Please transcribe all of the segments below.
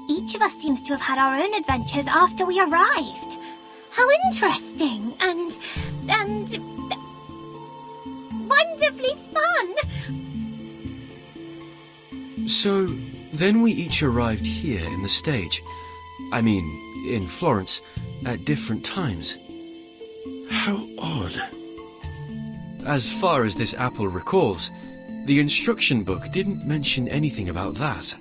Each of us seems to have had our own adventures after we arrived. How interesting and wonderfully fun! So, then we each arrived here in the stage. I mean, in Florence, at different times. How odd. As far as this apple recalls, the instruction book didn't mention anything about that.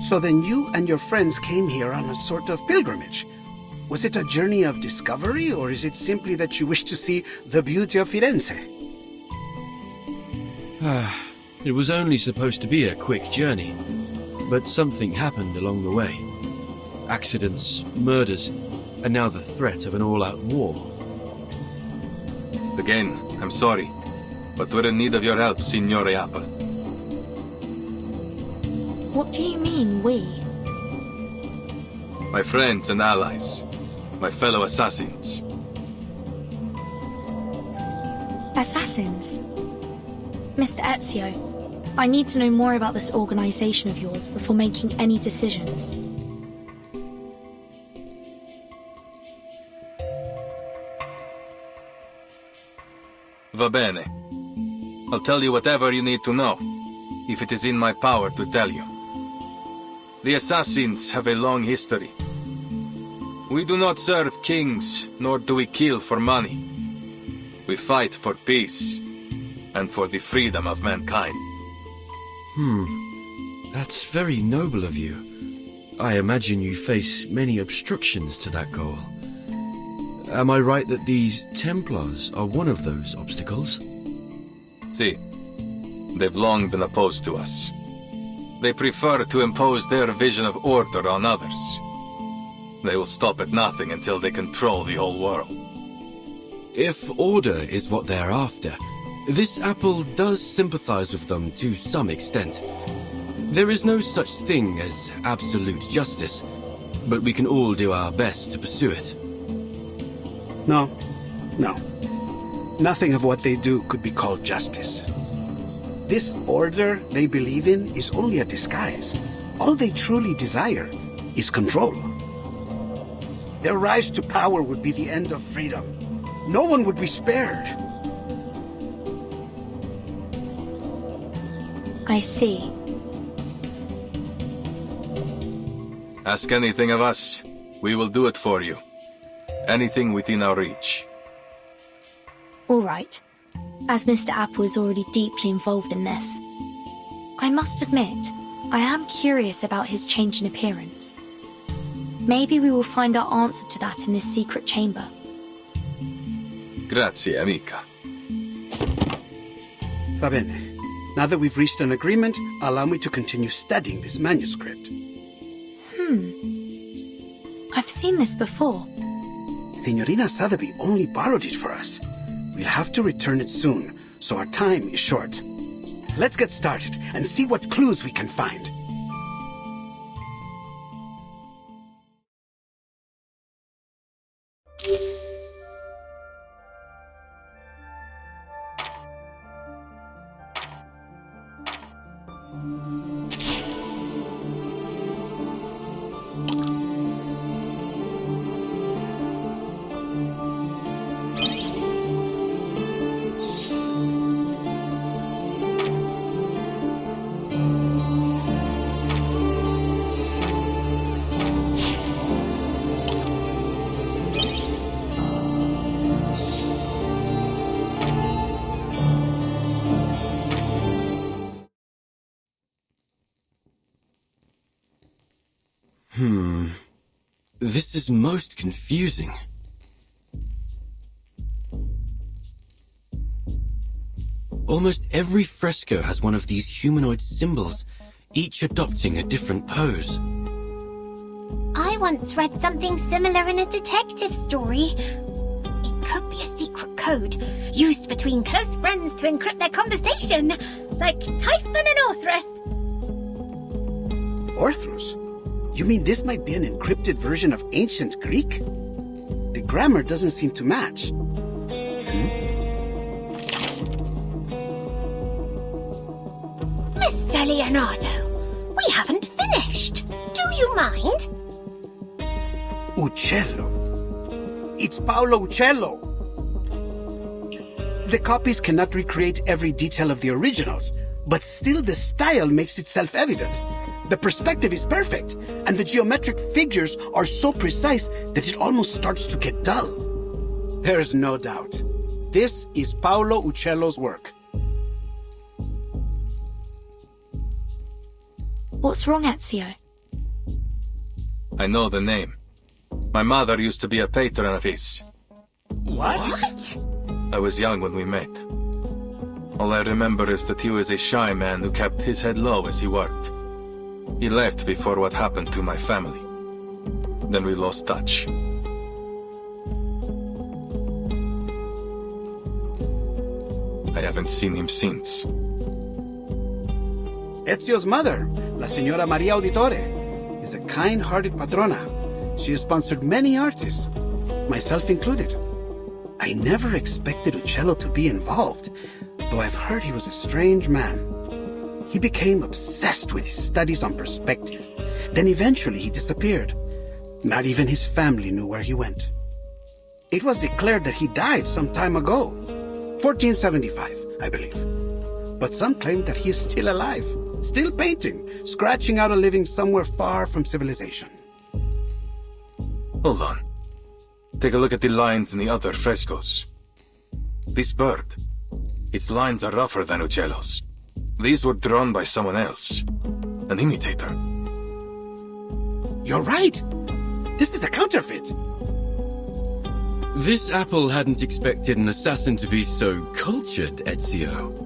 So then you and your friends came here on a sort of pilgrimage. Was it a journey of discovery, or is it simply that you wish to see the beauty of Firenze? It was only supposed to be a quick journey, but something happened along the way. Accidents, murders, and now the threat of an all-out war. Again, I'm sorry, but we're in need of your help, Signore Apple. What do you mean, we? My friends and allies. My fellow assassins. Assassins? Mr. Ezio, I need to know more about this organization of yours before making any decisions. Va bene. I'll tell you whatever you need to know, if it is in my power to tell you. The assassins have a long history. We do not serve kings, nor do we kill for money. We fight for peace, and for the freedom of mankind. That's very noble of you. I imagine you face many obstructions to that goal. Am I right that these Templars are one of those obstacles? See, they've long been opposed to us. They prefer to impose their vision of order on others. They will stop at nothing until they control the whole world. If order is what they're after, this apple does sympathize with them to some extent. There is no such thing as absolute justice, but we can all do our best to pursue it. No. Nothing of what they do could be called justice. This order they believe in is only a disguise. All they truly desire is control. Their rise to power would be the end of freedom. No one would be spared. I see. Ask anything of us, we will do it for you. Anything within our reach. All right. As Mr. Apple is already deeply involved in this, I must admit, I am curious about his change in appearance. Maybe we will find our answer to that in this secret chamber. Grazie, amica. Va bene. Now that we've reached an agreement, allow me to continue studying this manuscript. I've seen this before. Signorina Sotheby only borrowed it for us. We'll have to return it soon, so our time is short. Let's get started and see what clues we can find. This is most confusing. Almost every fresco has one of these humanoid symbols, each adopting a different pose. I once read something similar in a detective story. It could be a secret code, used between close friends to encrypt their conversation, like Typhon and Orthrus. Orthrus? You mean this might be an encrypted version of ancient Greek? The grammar doesn't seem to match. Mr. Leonardo, we haven't finished. Do you mind? Uccello. It's Paolo Uccello. The copies cannot recreate every detail of the originals, but still the style makes itself evident. The perspective is perfect, and the geometric figures are so precise that it almost starts to get dull. There's no doubt. This is Paolo Uccello's work. What's wrong, Ezio? I know the name. My mother used to be a patron of his. What? I was young when we met. All I remember is that he was a shy man who kept his head low as he worked. He left before what happened to my family. Then we lost touch. I haven't seen him since. Ezio's mother, La Signora Maria Auditore, is a kind-hearted patrona. She has sponsored many artists, myself included. I never expected Uccello to be involved, though I've heard he was a strange man. He became obsessed with his studies on perspective. Then eventually he disappeared. Not even his family knew where he went. It was declared that he died some time ago, 1475, I believe. But some claim that he is still alive, still painting, scratching out a living somewhere far from civilization. Hold on. Take a look at the lines in the other frescoes. This bird, its lines are rougher than Uccello's. These were drawn by someone else, an imitator. You're right. This is a counterfeit. This apple hadn't expected an assassin to be so cultured, Ezio.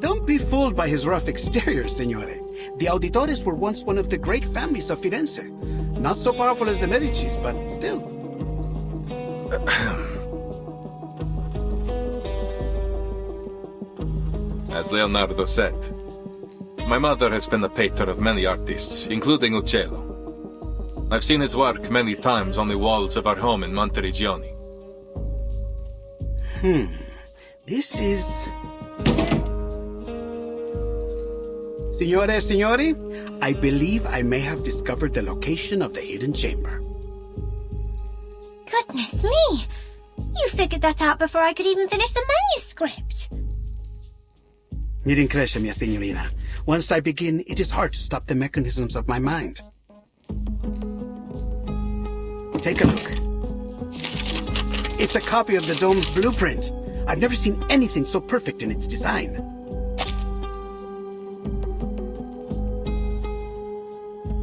Don't be fooled by his rough exterior, Signore. The Auditores were once one of the great families of Firenze. Not so powerful as the Medicis, but still. As Leonardo said, my mother has been a patron of many artists, including Uccello. I've seen his work many times on the walls of our home in Monteriggioni. This is... Signore, signori, I believe I may have discovered the location of the hidden chamber. Goodness me! You figured that out before I could even finish the manuscript. Mi rincresce, mia signorina. Once I begin, it is hard to stop the mechanisms of my mind. Take a look. It's a copy of the dome's blueprint. I've never seen anything so perfect in its design.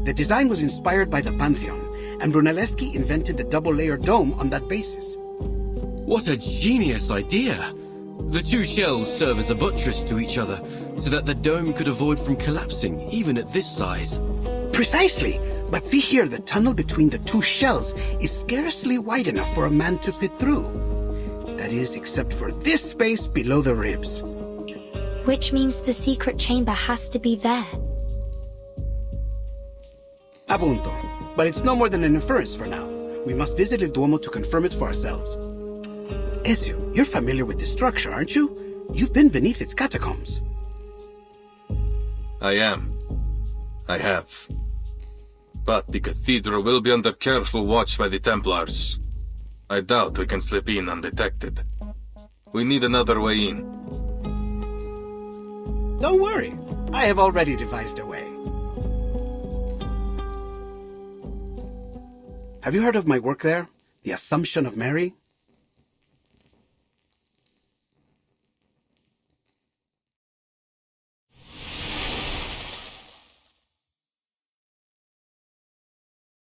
The design was inspired by the Pantheon, and Brunelleschi invented the double-layer dome on that basis. What a genius idea! The two shells serve as a buttress to each other, so that the dome could avoid from collapsing, even at this size. Precisely! But see here, the tunnel between the two shells is scarcely wide enough for a man to fit through. That is, except for this space below the ribs. Which means the secret chamber has to be there. Appunto. But it's no more than an inference for now. We must visit Il Duomo to confirm it for ourselves. Ezio, you're familiar with this structure, aren't you? You've been beneath its catacombs. I am. I have. But the cathedral will be under careful watch by the Templars. I doubt we can slip in undetected. We need another way in. Don't worry. I have already devised a way. Have you heard of my work there? The Assumption of Mary?